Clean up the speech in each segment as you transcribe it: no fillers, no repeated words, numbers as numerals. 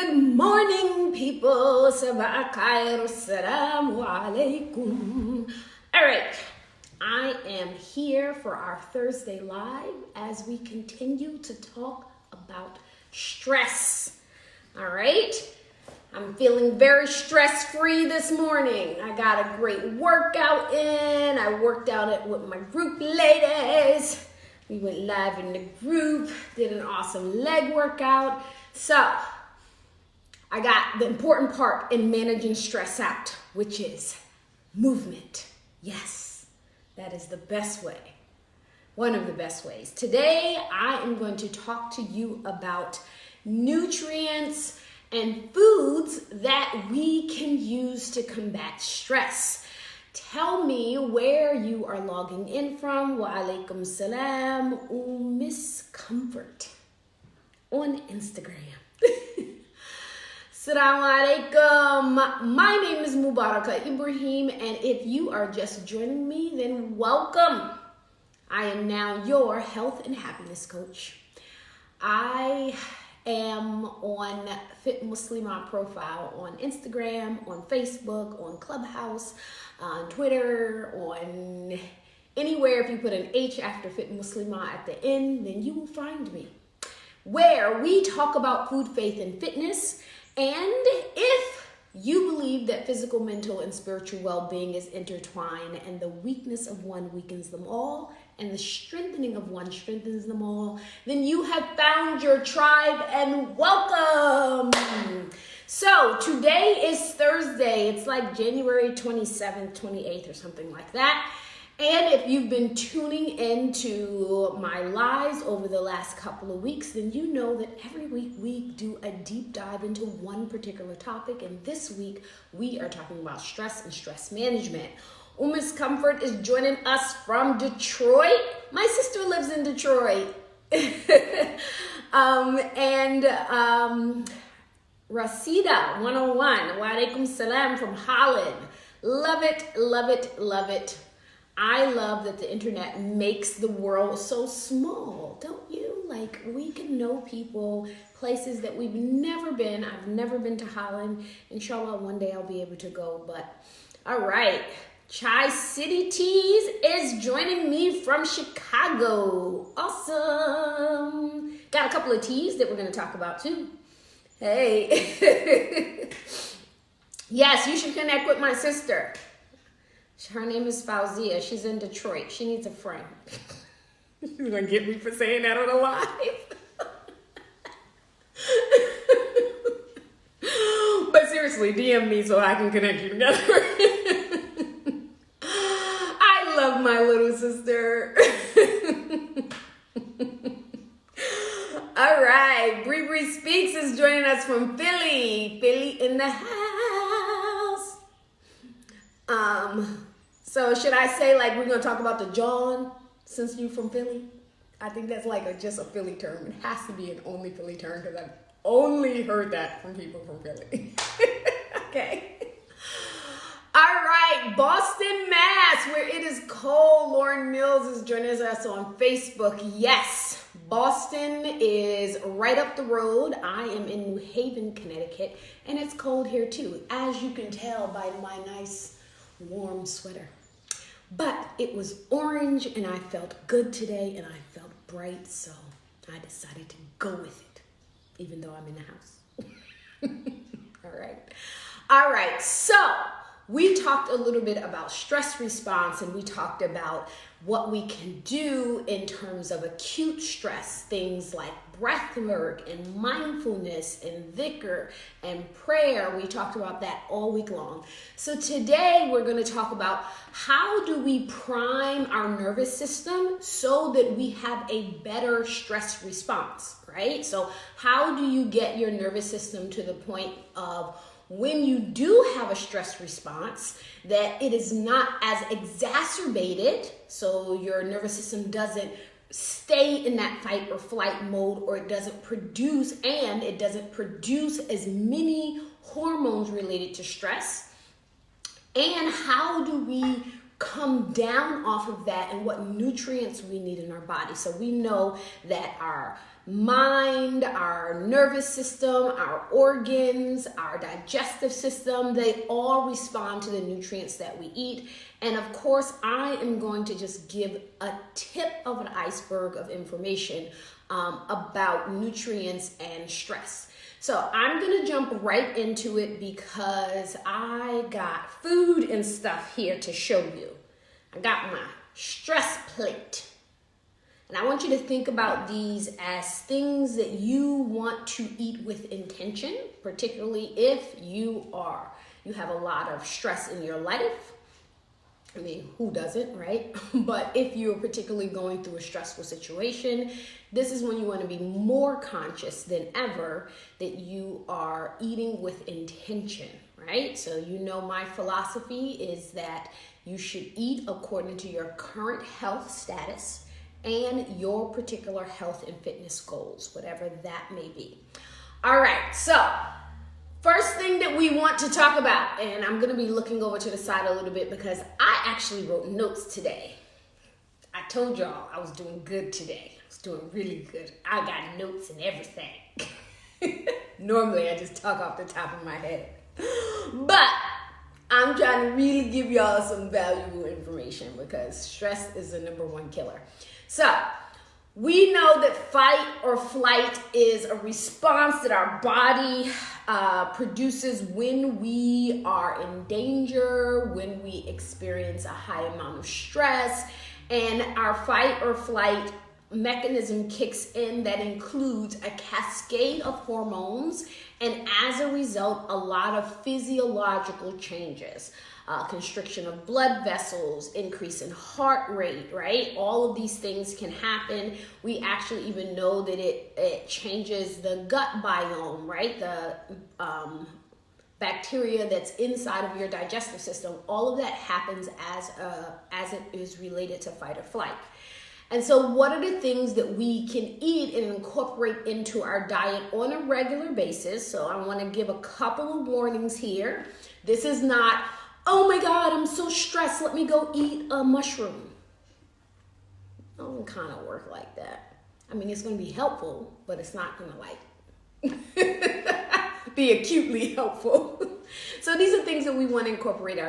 Good morning, people. Sabah khair, assalamu alaikum. All right, I am here for our Thursday live as we continue to talk about stress. All right, I'm feeling very stress-free this morning. I got a great workout in. I worked out with my group ladies. We went live in the group, did an awesome leg workout. So, I got the important part in managing stress out, which is movement. Yes, that is the best way. One of the best ways. Today, I am going to talk to you about nutrients and foods that we can use to combat stress. Tell me where you are logging in from. Wa alaikum salam, Miss Comfort on Instagram. Assalamu alaikum. My name is Mubaraka Ibrahim, and if you are just joining me, then welcome. I am now your health and happiness coach. I am on Fit Muslimah profile on Instagram, on Facebook, on Clubhouse, on Twitter, on anywhere. If you put an H after Fit Muslimah at the end, then you will find me, where we talk about food, faith, and fitness. And if you believe that physical, mental, and spiritual well-being is intertwined, and the weakness of one weakens them all, and the strengthening of one strengthens them all, then you have found your tribe, and welcome. So today is Thursday. It's like January 27th, 28th, or something like that. And if you've been tuning into my lives over the last couple of weeks, then you know that every week we do a deep dive into one particular topic. And this week we are talking about stress and stress management. Miss Comfort is joining us from Detroit. My sister lives in Detroit. Rasida 101, wa alaikum salam from Holland. Love it, love it, love it. I love that the internet makes the world so small, don't you? Like, we can know people, places that we've never been. I've never been to Holland. Inshallah, one day I'll be able to go. But, all right. Chai City Teas is joining me from Chicago. Awesome. Got a couple of teas that we're going to talk about, too. Hey. Yes, you should connect with my sister. Her name is Fauzia. She's in Detroit. She needs a friend. She's going to get me for saying that on a live. But seriously, DM me so I can connect you together. I love my little sister. All right. Bree Bree Speaks is joining us from Philly. Philly in the house. So should I say, like, we're going to talk about the John since you're from Philly? I think that's like just a Philly term. It has to be an only Philly term because I've only heard that from people from Philly. Okay. All right. Boston, Mass, where it is cold. Lauren Mills is joining us on Facebook. Yes. Boston is right up the road. I am in New Haven, Connecticut, and it's cold here too, as you can tell by my nice warm sweater. But it was orange and I felt good today and I felt bright, so I decided to go with it, even though I'm in the house. All right, so we talked a little bit about stress response, and we talked about what we can do in terms of acute stress, things like breath work and mindfulness and dhikr and prayer. We talked about that all week long. So today we're going to talk about how do we prime our nervous system so that we have a better stress response, right? So how do you get your nervous system to the point of when you do have a stress response, that it is not as exacerbated, so your nervous system doesn't stay in that fight or flight mode, or it doesn't produce as many hormones related to stress. And how do we come down off of that, and what nutrients we need in our body? So we know that our mind, our nervous system, our organs, our digestive system, they all respond to the nutrients that we eat. And of course, I am going to just give a tip of an iceberg of information about nutrients and stress. So I'm gonna jump right into it because I got food and stuff here to show you. I got my stress plate. And I want you to think about these as things that you want to eat with intention, particularly if you have a lot of stress in your life. I mean, who doesn't, right? But if you're particularly going through a stressful situation, this is when you want to be more conscious than ever that you are eating with intention, right? So you know my philosophy is that you should eat according to your current health status and your particular health and fitness goals, whatever that may be. All right, so first thing that we want to talk about, and I'm gonna be looking over to the side a little bit because I actually wrote notes today. I told y'all I was doing good today. I was doing really good. I got notes and everything. Normally I just talk off the top of my head. But I'm trying to really give y'all some valuable information because stress is the #1 killer. So, we know that fight or flight is a response that our body produces when we are in danger, when we experience a high amount of stress, and our fight or flight mechanism kicks in that includes a cascade of hormones, and as a result, a lot of physiological changes. Constriction of blood vessels, increase in heart rate, right? All of these things can happen. We actually even know that it changes the gut biome, right? The bacteria that's inside of your digestive system. All of that happens as it is related to fight or flight. And so what are the things that we can eat and incorporate into our diet on a regular basis? So I want to give a couple of warnings here. This is not, oh my God, I'm so stressed, let me go eat a mushroom. It doesn't kind of work like that. I mean, it's going to be helpful, but it's not going to be acutely helpful. So these are things that we want to incorporate in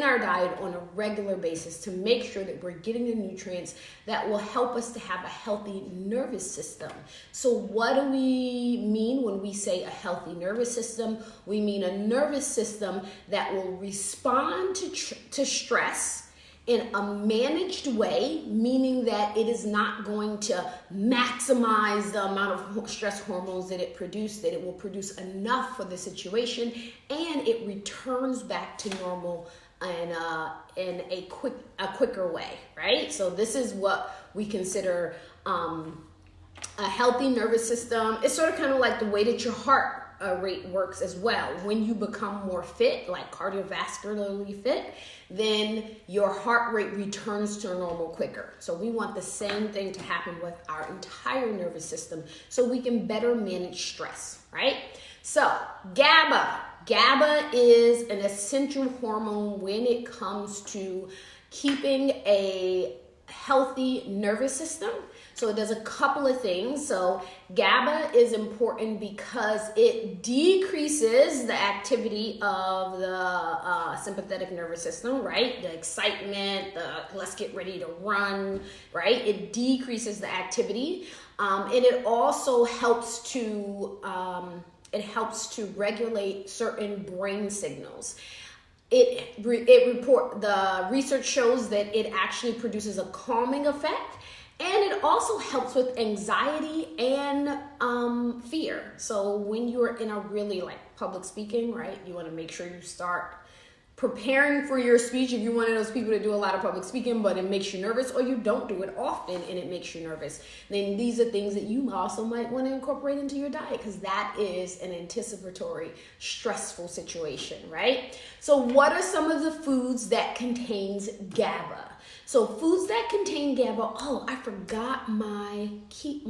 our diet on a regular basis to make sure that we're getting the nutrients that will help us to have a healthy nervous system. So what do we mean when we say a healthy nervous system? We mean a nervous system that will respond to stress in a managed way, meaning that it is not going to maximize the amount of stress hormones that it produces, that it will produce enough for the situation, and it returns back to normal in a quicker way, right? So this is what we consider a healthy nervous system. It's sort of kind of like the way that your heart rate works as well. When you become more fit, like cardiovascularly fit, then your heart rate returns to normal quicker. So we want the same thing to happen with our entire nervous system so we can better manage stress, right? So GABA. GABA is an essential hormone when it comes to keeping a healthy nervous system. So it does a couple of things. So GABA is important because it decreases the activity of the sympathetic nervous system, right? The excitement, the let's get ready to run, right? It decreases the activity. And it also helps to regulate certain brain signals. The research shows that it actually produces a calming effect. And it also helps with anxiety and fear. So when you're in a really public speaking, right, you want to make sure you start preparing for your speech. If you're one of those people that do a lot of public speaking, but it makes you nervous, or you don't do it often and it makes you nervous, then these are things that you also might want to incorporate into your diet because that is an anticipatory, stressful situation, right? So what are some of the foods that contains GABA? So foods that contain GABA, I forgot my kimchi.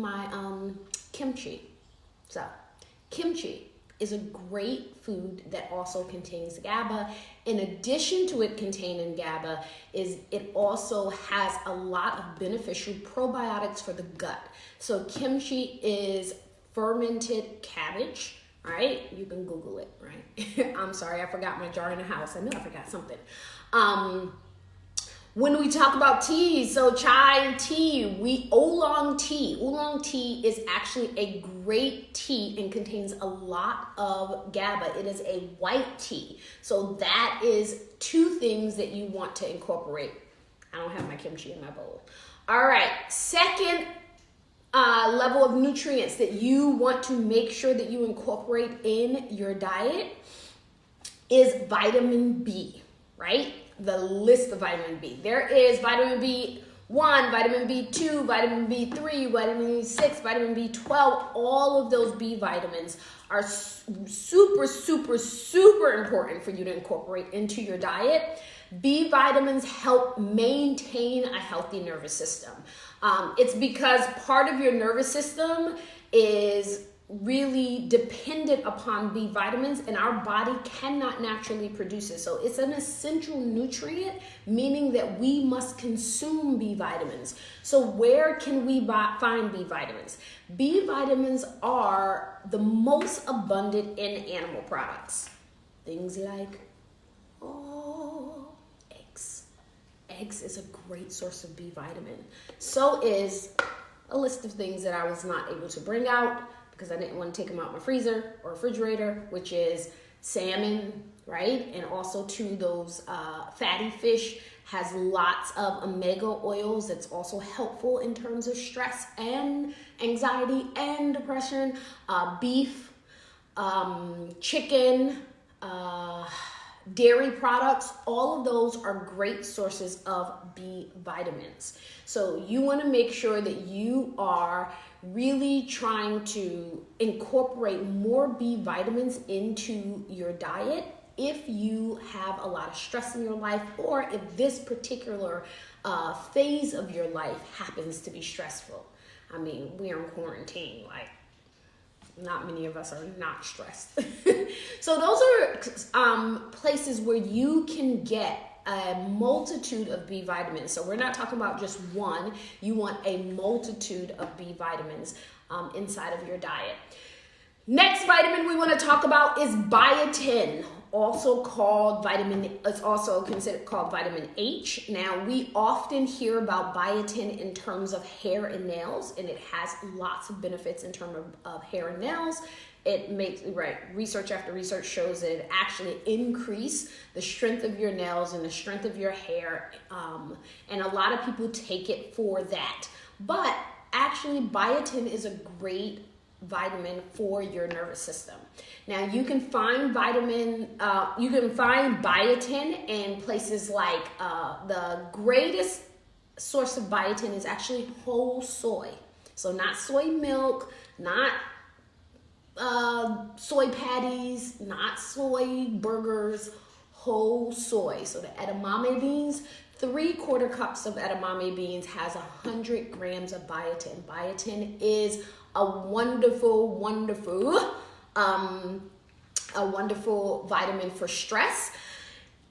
So kimchi. is a great food that also contains GABA. In addition to it containing GABA, it also has a lot of beneficial probiotics for the gut. So kimchi is fermented cabbage, right? You can Google it, right? I'm sorry, I forgot my jar in the house. I knew I forgot something. When we talk about teas, so chai and tea, oolong tea. Oolong tea is actually a great tea and contains a lot of GABA. It is a white tea. So that is two things that you want to incorporate. I don't have my kimchi in my bowl. All right, second level of nutrients that you want to make sure that you incorporate in your diet is vitamin B, right? The list of vitamin B. There is vitamin B1, vitamin B2, vitamin B3, vitamin B6, vitamin B12. All of those B vitamins are super, super, super important for you to incorporate into your diet. B vitamins help maintain a healthy nervous system. It's because part of your nervous system is really dependent upon B vitamins, and our body cannot naturally produce it. So it's an essential nutrient, meaning that we must consume B vitamins. So where can we find B vitamins? B vitamins are the most abundant in animal products. Things like eggs. Eggs is a great source of B vitamin. So is a list of things that I was not able to bring out because I didn't want to take them out my freezer or refrigerator, which is salmon, right? And also too, those fatty fish has lots of omega oils that's also helpful in terms of stress and anxiety and depression. Beef, chicken, dairy products, all of those are great sources of B vitamins. So you want to make sure that you are really trying to incorporate more B vitamins into your diet if you have a lot of stress in your life, or if this particular phase of your life happens to be stressful. I mean, we're in quarantine, like not many of us are not stressed. So those are places where you can get a multitude of B vitamins. So we're not talking about just one. You want a multitude of B vitamins inside of your diet. Next vitamin we want to talk about is biotin, also called vitamin. It's also considered called vitamin H. Now we often hear about biotin in terms of hair and nails, and it has lots of benefits in terms of hair and nails. It makes, research after research shows that it actually increases the strength of your nails and the strength of your hair. And a lot of people take it for that. But actually, biotin is a great vitamin for your nervous system. Now, you can find biotin in places like the greatest source of biotin is actually whole soy. So not soy milk, not soy patties, not soy burgers, whole soy. So the edamame beans, 3/4 cups of edamame beans has 100 grams of biotin. Biotin is a wonderful vitamin for stress.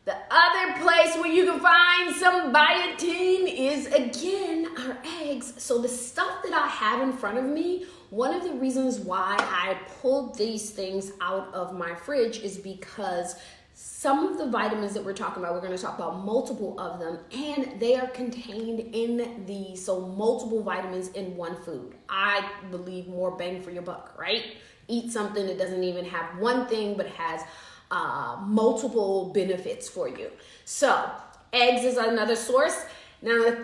The other place where you can find some biotin is, again, our eggs. So the stuff that I have in front of me, one of the reasons why I pulled these things out of my fridge is because some of the vitamins that we're talking about, we're going to talk about multiple of them, and they are contained in these. So multiple vitamins in one food. I believe more bang for your buck, right? Eat something that doesn't even have one thing, but has multiple benefits for you. So eggs is another source. Now the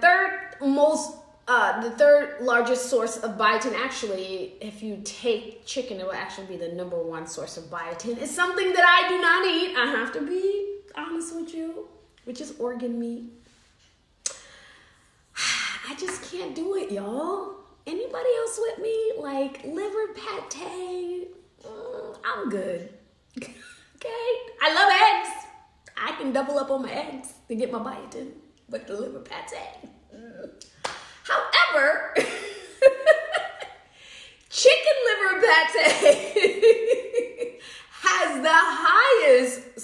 third largest source of biotin, actually, if you take chicken, it will actually be the number one source of biotin. It's something that I do not eat. I have to be honest with you, which is organ meat. I just can't do it, y'all. Anybody else with me? Like liver pate? I'm good. Okay, I love eggs. I can double up on my eggs to get my biotin, but the liver pate. However, chicken liver pate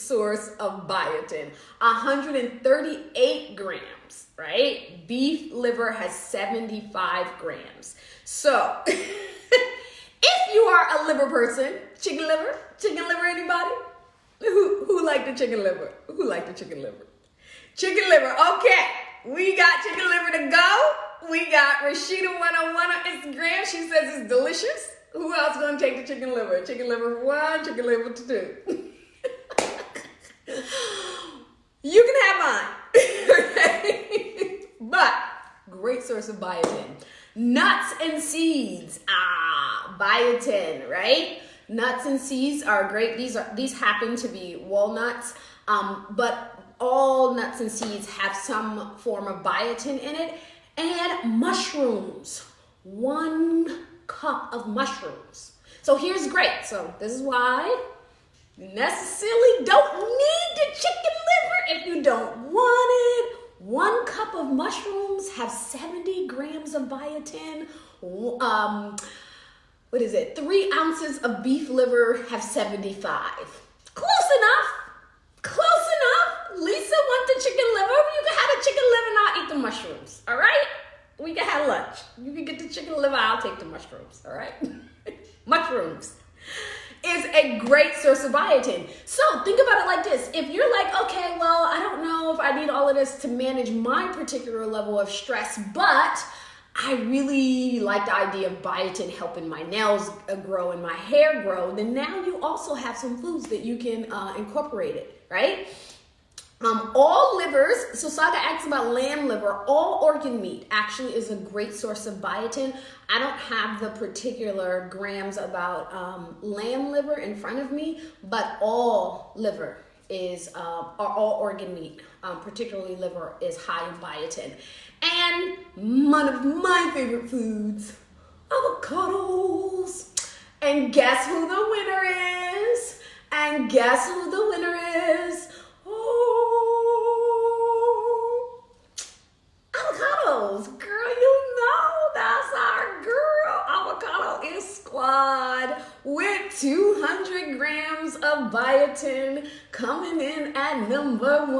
source of biotin, 138 grams, right? Beef liver has 75 grams. So if you are a liver person, chicken liver anybody? Who like the chicken liver? Who like the chicken liver? Chicken liver, okay. We got chicken liver to go. We got Rashida101 on Instagram. She says it's delicious. Who else gonna take the chicken liver? Chicken liver for 1, chicken liver for 2. You can have mine. Okay? But great source of biotin. Nuts and seeds. Biotin, right? Nuts and seeds are great. These happen to be walnuts, but all nuts and seeds have some form of biotin in it. And mushrooms. 1 cup of mushrooms. So here's great. So this is why you necessarily don't need the chicken liver if you don't want it. 1 cup of mushrooms have 70 grams of biotin. 3 ounces of beef liver have 75. Close enough. Lisa wants the chicken liver. You can have the chicken liver and I'll eat the mushrooms. All right? We can have lunch. You can get the chicken liver. I'll take the mushrooms. All right? Mushrooms is a great source of biotin. So think about it like this. If you're like, okay, well, I don't know if I need all of this to manage my particular level of stress, but I really like the idea of biotin helping my nails grow and my hair grow, then now you also have some foods that you can incorporate it, right? All livers, so Saga asks about lamb liver, all organ meat actually is a great source of biotin. I don't have the particular grams about lamb liver in front of me, but all liver are all organ meat, particularly liver, is high in biotin. And one of my favorite foods, avocados. And guess who the winner is? Avocados. Girl, you know that's our girl. Avocado is squad with 200 grams of biotin coming in at number 1.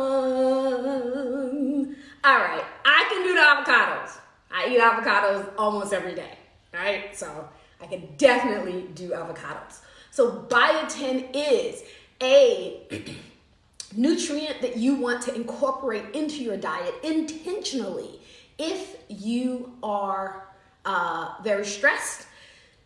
All right, I can do the avocados. I eat avocados almost every day, all right? So I can definitely do avocados. So biotin is a nutrient that you want to incorporate into your diet intentionally if you are very stressed.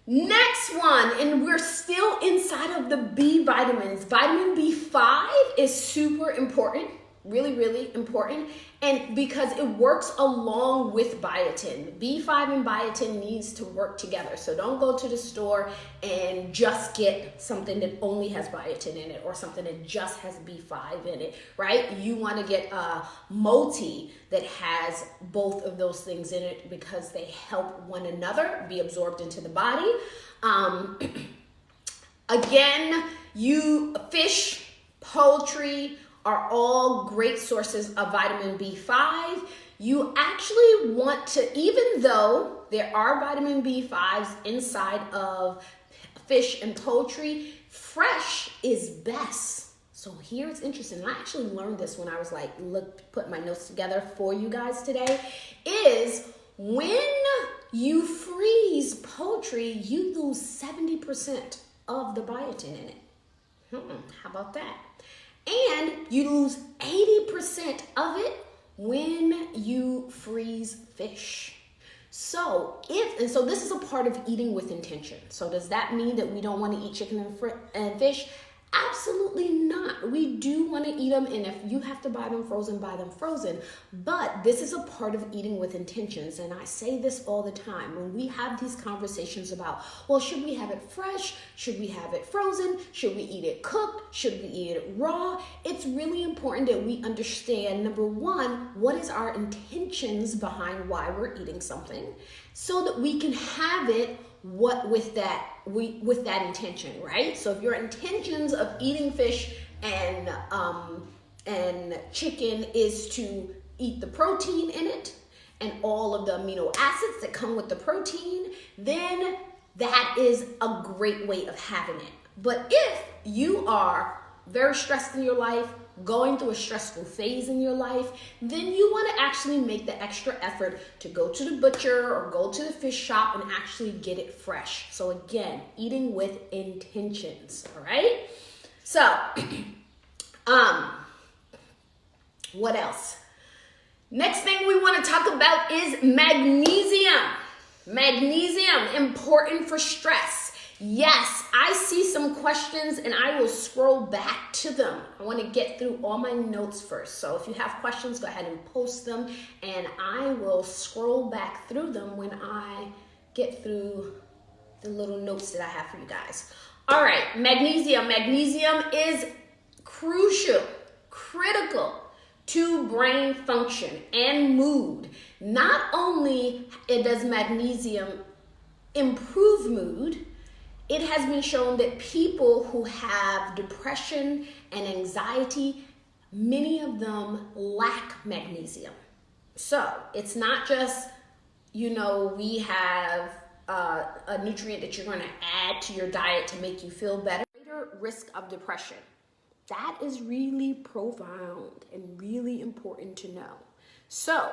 Next one, and we're still inside of the B vitamins. Vitamin B5 is super important, really, really important, and because it works along with biotin. B5 and biotin needs to work together. So don't go to the store and just get something that only has biotin in it or something that just has B5 in it, right? You want to get a multi that has both of those things in it because they help one another be absorbed into the body. Again, fish, poultry, are all great sources of vitamin B5. You actually want to, even though there are vitamin B5s inside of fish and poultry, fresh is best. So here's interesting. I actually learned this when I was put my notes together for you guys today, is when you freeze poultry, you lose 70% of the biotin in it. How about that? And you lose 80% of it when you freeze fish. So this is a part of eating with intention. So does that mean that we don't want to eat chicken and fish? Absolutely not. We do want to eat them, and if you have to buy them frozen, buy them frozen. But this is a part of eating with intentions, and I say this all the time. When we have these conversations about, well, should we have it fresh? Should we have it frozen? Should we eat it cooked? Should we eat it raw? It's really important that we understand, number one, what is our intentions behind why we're eating something, so that we can have it with that intention, right? So if your intentions of eating fish and chicken is to eat the protein in it and all of the amino acids that come with the protein, then that is a great way of having it. But if you are very stressed in your life, going through a stressful phase in your life, then you want to actually make the extra effort to go to the butcher or go to the fish shop and actually get it fresh. So again, eating with intentions, all right? So, what else? Next thing we want to talk about is magnesium. Magnesium, important for stress. Yes, I see some questions and I will scroll back to them. I want to get through all my notes first. So if you have questions, go ahead and post them and I will scroll back through them when I get through the little notes that I have for you guys. All right, magnesium. Magnesium is crucial, critical to brain function and mood. Not only does magnesium improve mood, it has been shown that people who have depression and anxiety, many of them lack magnesium. So it's not just, we have a nutrient that you're going to add to your diet to make you feel better. Greater risk of depression. That is really profound and really important to know. So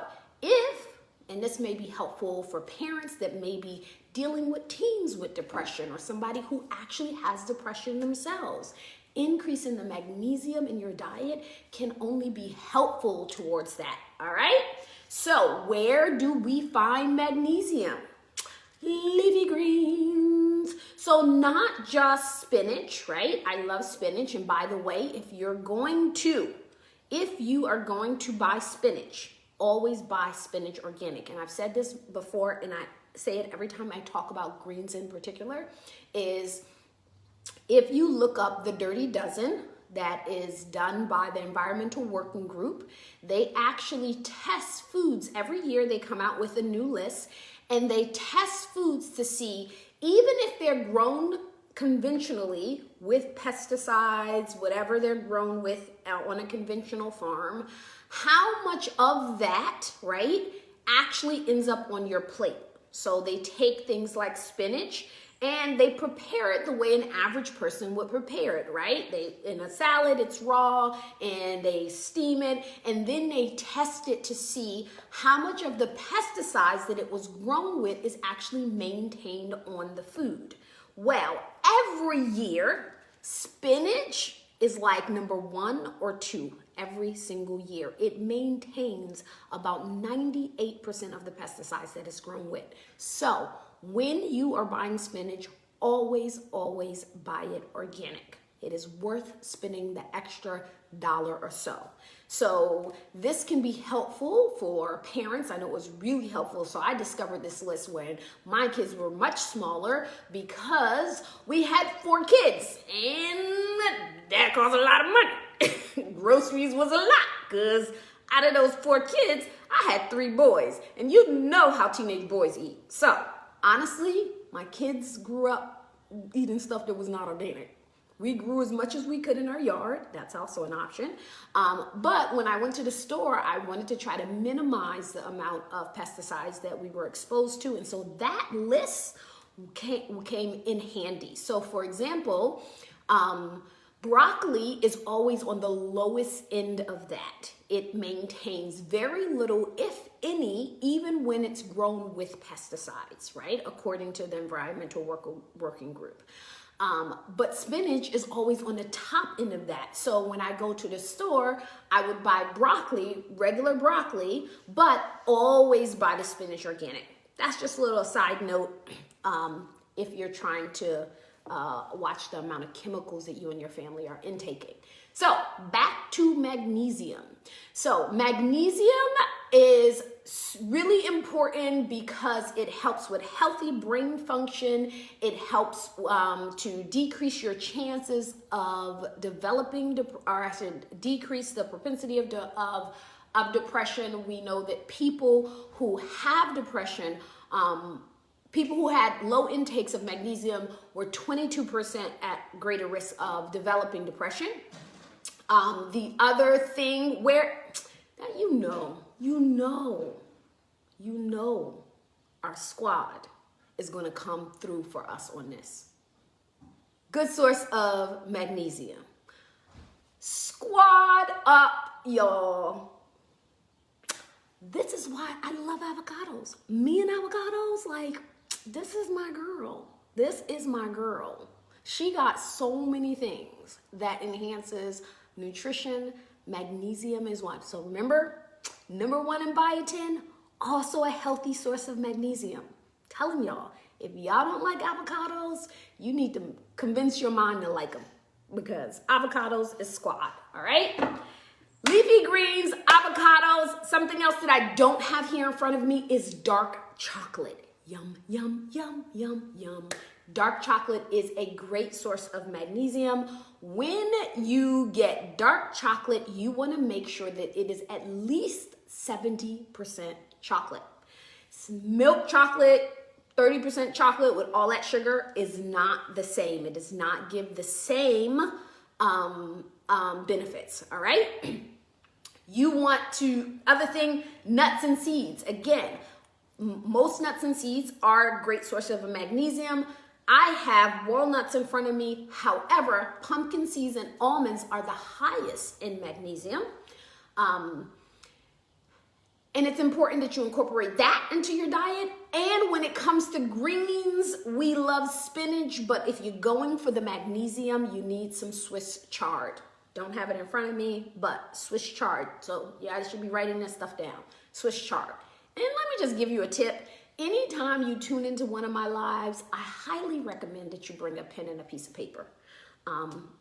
and this may be helpful for parents that may be dealing with teens with depression or somebody who actually has depression themselves. Increasing the magnesium in your diet can only be helpful towards that, all right? So where do we find magnesium? Leafy greens. So not just spinach, right? I love spinach. And by the way, if you are going to buy spinach, always buy spinach organic. And I've said this before, and I say it every time I talk about greens in particular, is if you look up the Dirty Dozen that is done by the Environmental Working Group, they actually test foods. Every year they come out with a new list, and they test foods to see, even if they're grown conventionally with pesticides, whatever they're grown with on a conventional farm, how much of that, right, actually ends up on your plate. So they take things like spinach and they prepare it the way an average person would prepare it, right? In a salad, it's raw, and they steam it, and then they test it to see how much of the pesticides that it was grown with is actually maintained on the food. Well, every year, spinach is like number 1 or 2 every single year. It maintains about 98% of the pesticides that it's grown with. So when you are buying spinach, always buy it organic. It is worth spending the extra $1 or so. So this can be helpful for parents. I know it was really helpful. So I discovered this list when my kids were much smaller because we had 4 kids and that cost a lot of money. Groceries was a lot because out of those 4 kids, I had 3 boys, and you know how teenage boys eat. So honestly, my kids grew up eating stuff that was not organic. We grew as much as we could in our yard. That's also an option. But when I went to the store, I wanted to try to minimize the amount of pesticides that we were exposed to. And so that list came in handy. So for example, broccoli is always on the lowest end of that. It maintains very little, if any, even when it's grown with pesticides, right? According to the Environmental Working Group. But spinach is always on the top end of that. So when I go to the store, I would buy broccoli, regular broccoli, but always buy the spinach organic. That's just a little side note if you're trying to watch the amount of chemicals that you and your family are intaking. So back to magnesium. So magnesium is really important because it helps with healthy brain function. It helps to decrease your chances of developing, or I should decrease the propensity of depression. We know that people who have depression, people who had low intakes of magnesium were 22% at greater risk of developing depression. The other thing where, you know our squad is going to come through for us on this. Good source of magnesium. Squad up, y'all. This is why I love avocados. Me and avocados, like, this is my girl. This is my girl. She got so many things that enhances nutrition. Magnesium is one. So remember, number one in biotin, also a healthy source of magnesium. Telling y'all, if y'all don't like avocados, you need to convince your mind to like them, because avocados is squad, all right? Leafy greens, avocados. Something else that I don't have here in front of me is dark chocolate. Yum, yum, yum, yum, yum. Dark chocolate is a great source of magnesium. When you get dark chocolate, you want to make sure that it is at least 70% chocolate. Milk chocolate, 30% chocolate with all that sugar is not the same. It does not give the same benefits, all right? You want to, other thing, nuts and seeds. Again, most nuts and seeds are a great source of magnesium. I have walnuts in front of me. However, pumpkin seeds and almonds are the highest in magnesium. And it's important that you incorporate that into your diet. And when it comes to greens, we love spinach, but if you're going for the magnesium, you need some Swiss chard. Don't have it in front of me, but Swiss chard. So yeah, I should be writing this stuff down. Swiss chard. And let me just give you a tip. Anytime you tune into one of my lives, I highly recommend that you bring a pen and a piece of paper.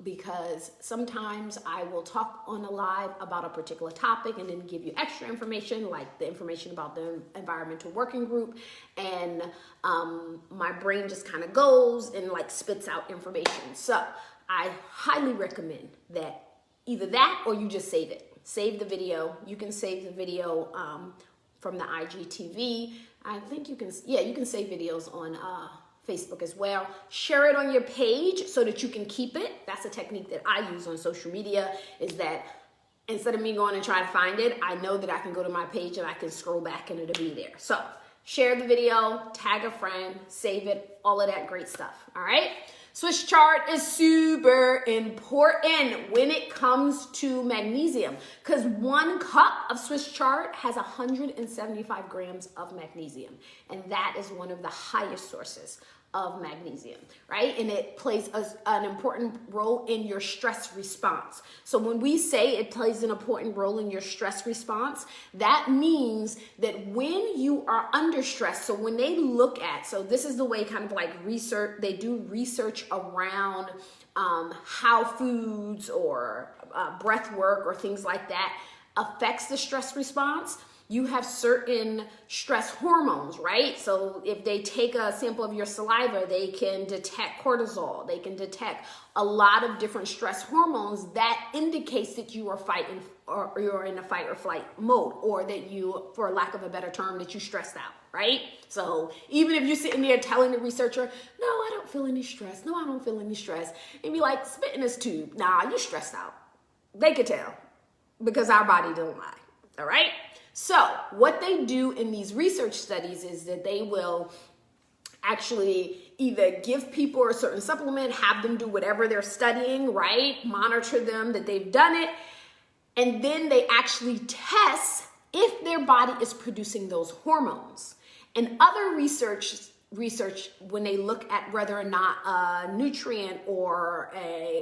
Because sometimes I will talk on a live about a particular topic and then give you extra information, like the information about the environmental working group, and my brain just kind of goes and like spits out information. So I highly recommend that either that or you just save it. Save the video. You can save the video from the IGTV. I think you can save videos on Facebook as well. Share it on your page so that you can keep it. That's a technique that I use on social media, is that instead of me going and trying to find it, I know that I can go to my page and I can scroll back and it'll be there. So share the video, tag a friend, save it, all of that great stuff, all right? Swiss chard is super important when it comes to magnesium, because 1 cup of Swiss chard has 175 grams of magnesium, and that is one of the highest sources of magnesium, right? And it plays an important role in your stress response. So when we say it plays an important role in your stress response, that means that when you are under stress, so when they look at, so this is the way kind of like research, they do research around how foods or breath work or things like that affects the stress response. You have certain stress hormones, right? So if they take a sample of your saliva, they can detect cortisol. They can detect a lot of different stress hormones that indicates that you are fighting, or you're in a fight or flight mode, or that you, for lack of a better term, that you stressed out, right? So even if you're sitting there telling the researcher, no, I don't feel any stress. No, I don't feel any stress. And be like, spit in this tube. Nah, you're stressed out. They could tell, because our body don't lie, all right? So what they do in these research studies is that they will actually either give people a certain supplement, have them do whatever they're studying, right? Monitor them that they've done it. And then they actually test if their body is producing those hormones. And other research, when they look at whether or not a nutrient or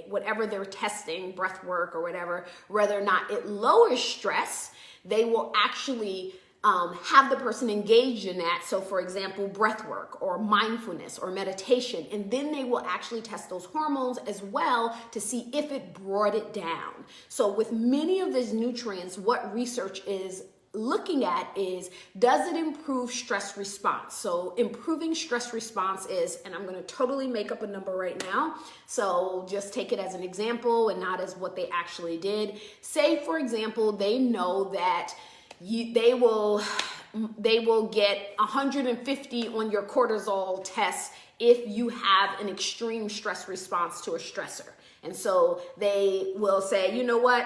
whatever they're testing, breath work or whatever, whether or not it lowers stress, they will actually have the person engaged in that. So for example, breath work or mindfulness or meditation, and then they will actually test those hormones as well to see if it brought it down. So with many of these nutrients, what research is looking at is, does it improve stress response? So improving stress response is, and I'm going to totally make up a number right now, so just take it as an example and not as what they actually did. Say for example, they know that they will get 150 on your cortisol test if you have an extreme stress response to a stressor. And so they will say, you know what?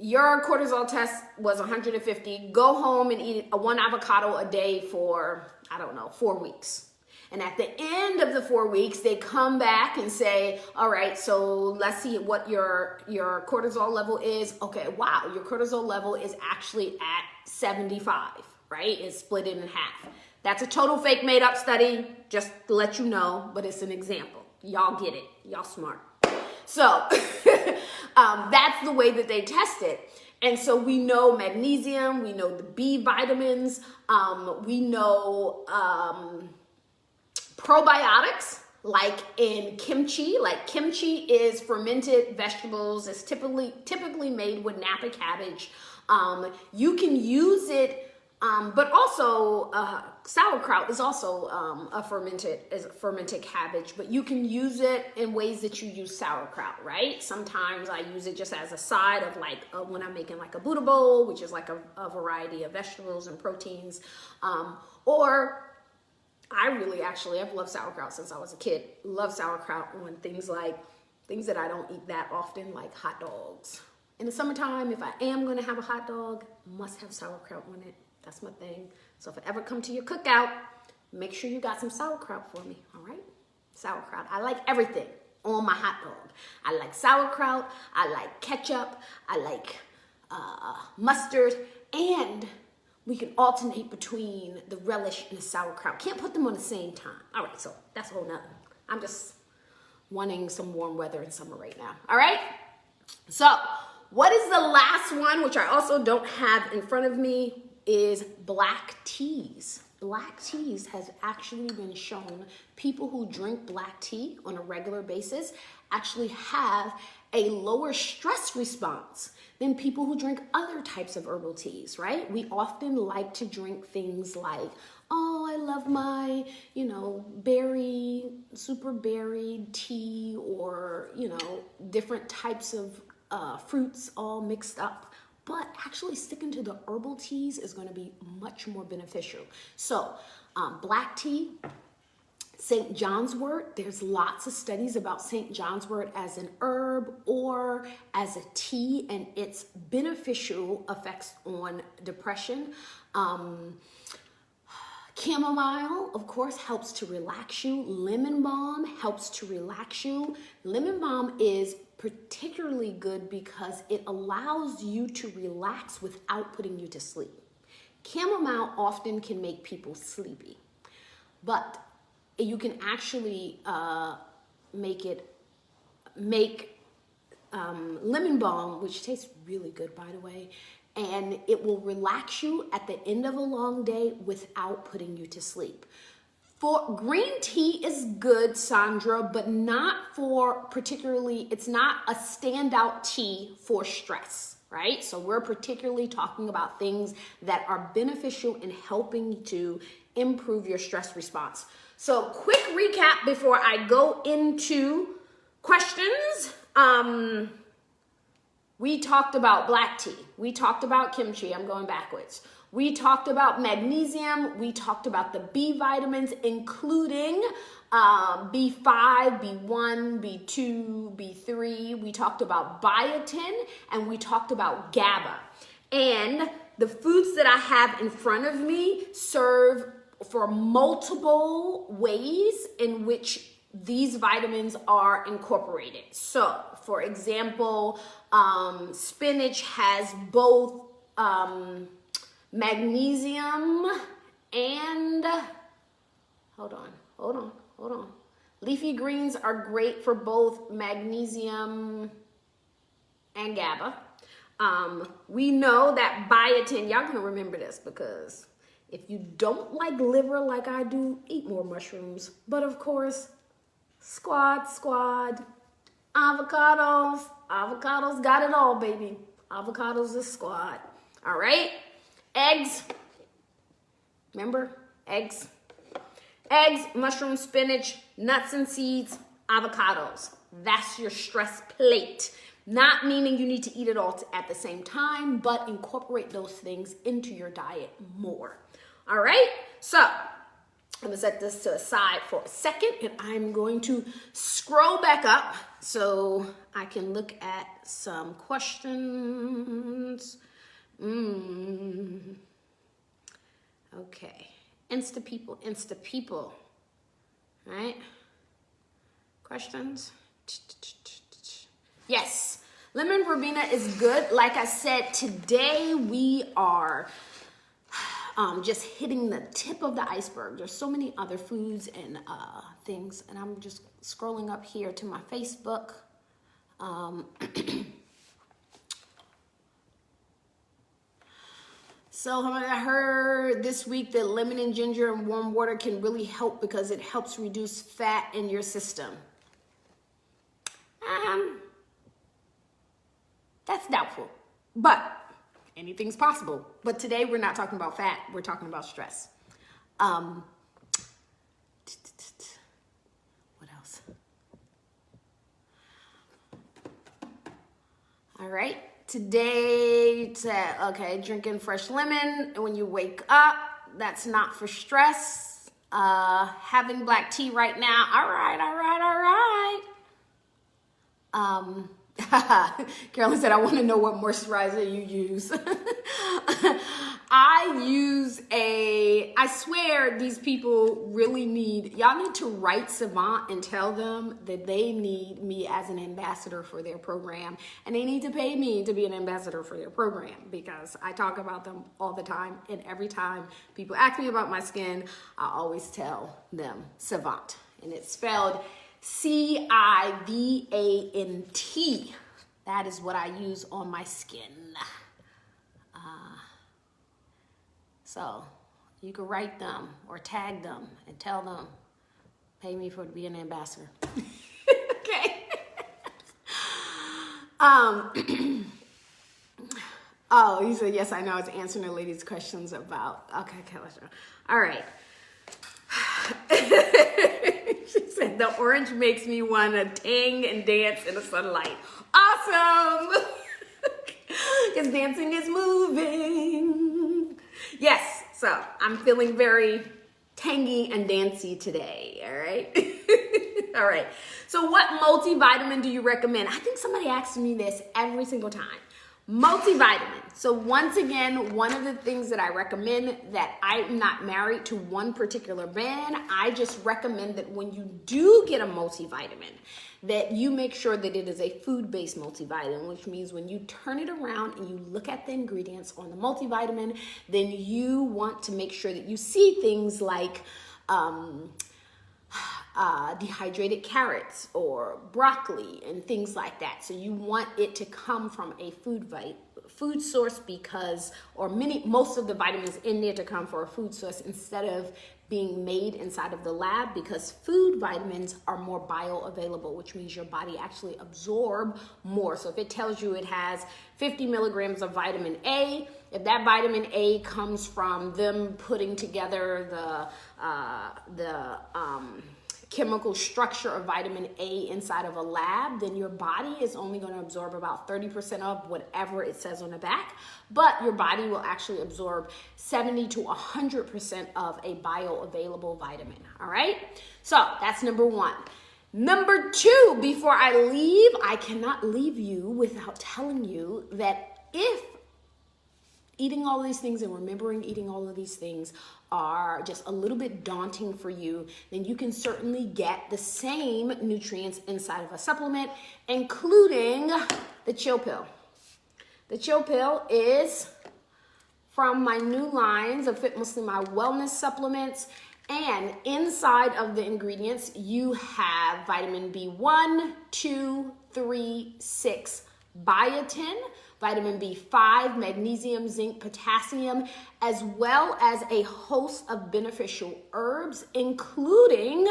Your cortisol test was 150. Go home and eat 1 avocado a day for, I don't know, 4 weeks. And at the end of the 4 weeks, they come back and say, all right, so let's see what your cortisol level is. Okay, wow, your cortisol level is actually at 75, right? It's split it in half. That's a total fake made up study, just to let you know, but it's an example. Y'all get it. Y'all smart. So that's the way that they test it. And so we know magnesium, we know the B vitamins, we know probiotics, like in kimchi. Like kimchi is fermented vegetables. It's typically made with Napa cabbage. You can use it, but also sauerkraut is also a fermented cabbage, but you can use it in ways that you use sauerkraut, right? Sometimes I use it just as a side of like when I'm making like a Buddha bowl, which is like a variety of vegetables and proteins, or I've loved sauerkraut since I was a kid. Love sauerkraut on things that I don't eat that often, like hot dogs. In the summertime, if I am going to have a hot dog, must have sauerkraut on it. That's my thing. So if I ever come to your cookout, make sure you got some sauerkraut for me, all right? Sauerkraut. I like everything on my hot dog. I like sauerkraut. I like ketchup. I like mustard. And we can alternate between the relish and the sauerkraut. Can't put them on the same time. All right, so that's a whole nother. I'm just wanting some warm weather in summer right now, all right? So what is the last one, which I also don't have in front of me, is black teas. Black teas has actually been shown, people who drink black tea on a regular basis actually have a lower stress response than people who drink other types of herbal teas, right? We often like to drink things like, oh, I love my, super berry tea, or, different types of fruits all mixed up. But actually sticking to the herbal teas is going to be much more beneficial. So black tea, St. John's wort, there's lots of studies about St. John's wort as an herb or as a tea and its beneficial effects on depression. Chamomile, of course, helps to relax you. Lemon balm helps to relax you. Lemon balm is particularly good because it allows you to relax without putting you to sleep. Chamomile often can make people sleepy, but you can actually make lemon balm, which tastes really good, by the way, and it will relax you at the end of a long day without putting you to sleep. For green tea is good, Sandra, but not for it's not a standout tea for stress, right? So we're particularly talking about things that are beneficial in helping to improve your stress response. So quick recap before I go into questions. We talked about black tea. We talked about kimchi. I'm going backwards. We talked about magnesium. We talked about the B vitamins, including B5, B1, B2, B3. We talked about biotin, and we talked about GABA. And the foods that I have in front of me serve for multiple ways in which these vitamins are incorporated. So, for example, spinach has both magnesium and, hold on. Leafy greens are great for both magnesium and GABA. We know that biotin, y'all gonna remember this because if you don't like liver like I do, eat more mushrooms. But of course, squad, avocados got it all, baby. Avocados is squad. All right, eggs, remember, eggs, mushrooms, spinach, nuts and seeds, avocados. That's your stress plate. Not meaning you need to eat it all at the same time, but incorporate those things into your diet more. All right, so I'm gonna set this to the side for a second and I'm going to scroll back up so I can look at some questions. Okay, Insta people. All right? Questions? Yes, lemon verbena is good. Like I said, today we are just hitting the tip of the iceberg. There's so many other foods and things, and I'm just scrolling up here to my Facebook. So I heard this week that lemon and ginger and warm water can really help because it helps reduce fat in your system. That's doubtful, but anything's possible. But today we're not talking about fat, we're talking about stress. What else? All right, today, okay, drinking fresh lemon when you wake up, that's not for stress. Having black tea right now, all right. Carolyn said, I want to know what moisturizer you use. I swear these people really y'all need to write Savant and tell them that they need me as an ambassador for their program, and they need to pay me to be an ambassador for their program because I talk about them all the time, and every time people ask me about my skin, I always tell them Savant, and it's spelled CIVANT. That is what I use on my skin. So you can write them or tag them and tell them, pay me for to be an ambassador. Okay. Oh, he said, yes, I know. It's answering the lady's questions about, okay, all right. She said, the orange makes me want to ting and dance in the sunlight. Awesome! Because dancing is moving. Yes, so I'm feeling very tangy and dancy today, all right? All right, so what multivitamin do you recommend? I think somebody asks me this every single time. Multivitamin. So once again, one of the things that I recommend, that I'm not married to one particular brand, I just recommend that when you do get a multivitamin, that you make sure that it is a food-based multivitamin, which means when you turn it around and you look at the ingredients on the multivitamin, then you want to make sure that you see things like dehydrated carrots or broccoli and things like that. So you want it to come from a food source because, or most of the vitamins in there to come from a food source instead of being made inside of the lab, because food vitamins are more bioavailable, which means your body actually absorb more. So if it tells you it has 50 milligrams of vitamin A, if that vitamin A comes from them putting together the chemical structure of vitamin A inside of a lab, then your body is only going to absorb about 30% of whatever it says on the back, but your body will actually absorb 70 to 100% of a bioavailable vitamin. All right, so that's number one. Number two, before I leave, I cannot leave you without telling you that if eating all of these things and remembering eating all of these things are just a little bit daunting for you, then you can certainly get the same nutrients inside of a supplement, including the chill pill. The chill pill is from my new lines of Fit Muslimah Wellness supplements, and inside of the ingredients, you have vitamin B1, 2, 3, 6, biotin, vitamin B5, magnesium, zinc, potassium, as well as a host of beneficial herbs, including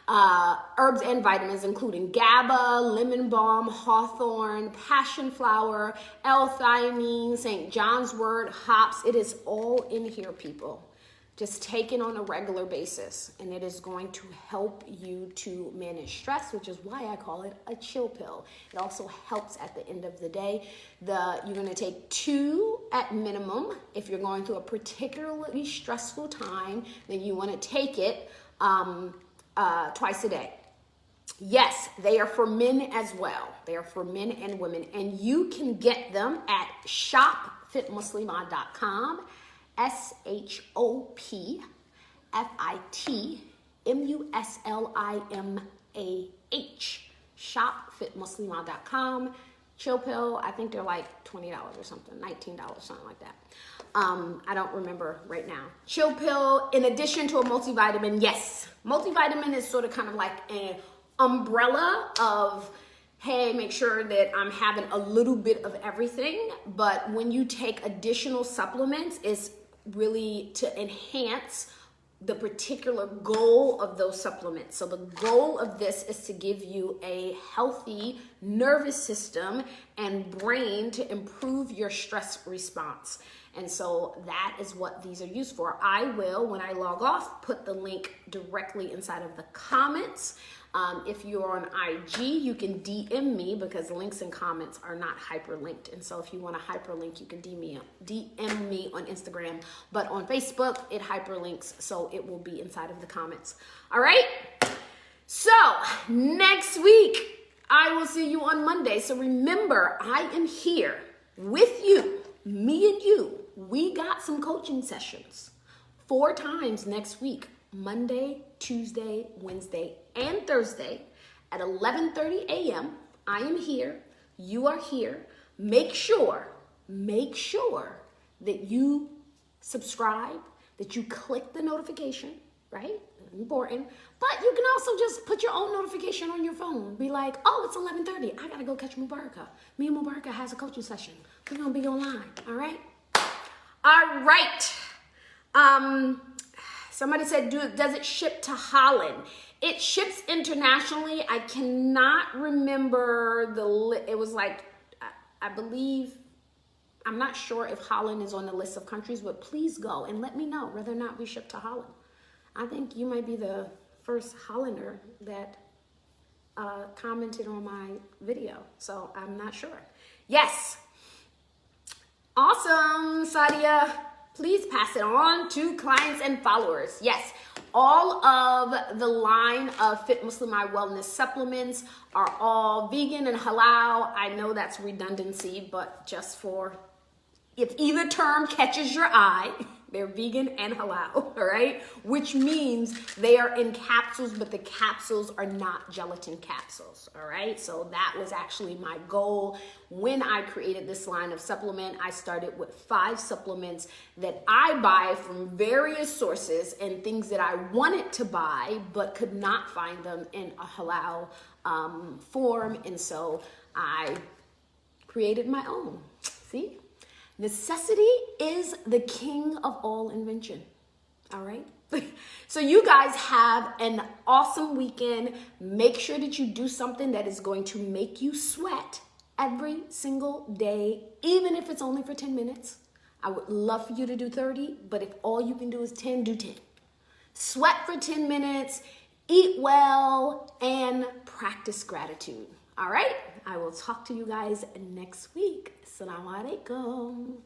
herbs and vitamins, including GABA, lemon balm, hawthorn, passion flower, L-theanine, St. John's wort, hops. It is all in here, people. Just take it on a regular basis, and it is going to help you to manage stress, which is why I call it a chill pill. It also helps at the end of the day. You're going to take 2 at minimum. If you're going through a particularly stressful time, then you want to take it twice a day. Yes, they are for men as well. They are for men and women, and you can get them at shopfitmuslimah.com. SHOPFIT Muslimah. Shop fitmuslimah.com. Chill pill, I think they're like $20 or something, $19, something like that. I don't remember right now. Chill pill, in addition to a multivitamin, yes. Multivitamin is sort of kind of like an umbrella of, hey, make sure that I'm having a little bit of everything. But when you take additional supplements, it's really to enhance the particular goal of those supplements. So the goal of this is to give you a healthy nervous system and brain to improve your stress response. And so that is what these are used for. I will, when I log off, put the link directly inside of the comments. If you're on IG, you can DM me because links and comments are not hyperlinked. And so if you want a hyperlink, you can DM me on Instagram. But on Facebook, it hyperlinks, so it will be inside of the comments. All right? So next week, I will see you on Monday. So remember, I am here with you, me and you. We got some coaching sessions 4 times next week. Monday, Tuesday, Wednesday, and Thursday at 11:30 a.m. I am here. You are here. Make sure that you subscribe, that you click the notification, right? Important. But you can also just put your own notification on your phone. Be like, oh, it's 11:30. I got to go catch Mubaraka. Me and Mubaraka has a coaching session. We're going to be online. All right? All right. Somebody said, does it ship to Holland? It ships internationally. I cannot remember it was like, I believe, I'm not sure if Holland is on the list of countries, but please go and let me know whether or not we ship to Holland. I think you might be the first Hollander that commented on my video, so I'm not sure. Yes. Awesome, Sadia. Please pass it on to clients and followers. Yes, all of the line of Fit Muslimah Wellness supplements are all vegan and halal. I know that's redundancy, but just for if either term catches your eye, they're vegan and halal, all right? Which means they are in capsules, but the capsules are not gelatin capsules, all right? So that was actually my goal. When I created this line of supplement, I started with 5 supplements that I buy from various sources and things that I wanted to buy, but could not find them in a halal form. And so I created my own, see? Necessity is the king of all invention, all right? So you guys have an awesome weekend. Make sure that you do something that is going to make you sweat every single day, even if it's only for 10 minutes. I would love for you to do 30, but if all you can do is 10, do 10. Sweat for 10 minutes, eat well, and practice gratitude, all right? I will talk to you guys next week. Assalamu alaikum.